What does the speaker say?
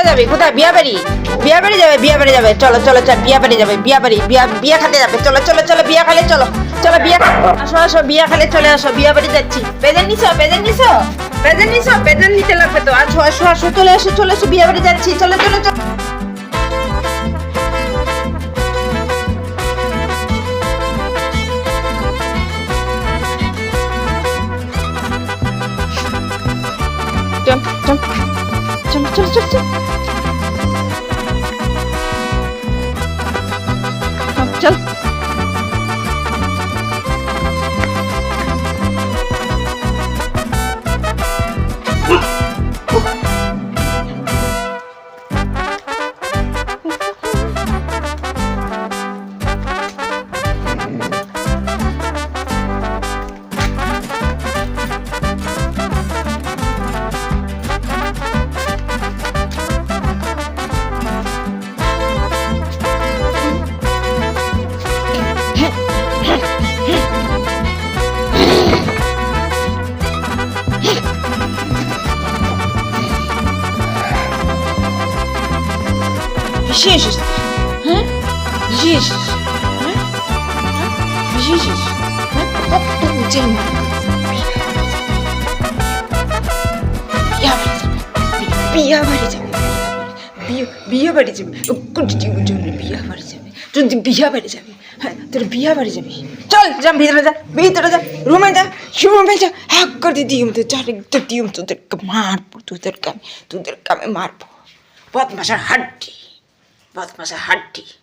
কোথায় যাবে কোথায় বিয়া বাড়ি যাবে চলো চলো চল বিয়া বাড়ি যাবে বিয়া খেতে যাবে চলো চলো চলো বিয়া খেলে চলো চলো বিয়া আসো আসো বিয়া খেলে চলে আসো বিয়া বাড়ি যাচ্ছি প্রেজেন্ট নিতে লাগবে তো আসো আসো আসো চলে আসো বিয়া বাড়ি যাচ্ছি চলো চলো চলো চল চল চল চল চল চল বিশেষ হ্যাঁ বিশেষ হ্যাঁ বিশেষ হ্যাঁ কত উঁচে বিয়া বাড়ি যাবে বিয়ে বাড়ি যাবে যদি বিয়া বাড়ি যাবে হ্যাঁ তোর বিয়া বাড়ি যাবি চল যা ভিতরে যা রুমে যা এক করে দিম তো তোর দিম তোদেরকে মারবো তোদেরকে আমি মারবো বদমাশের হাড্ডি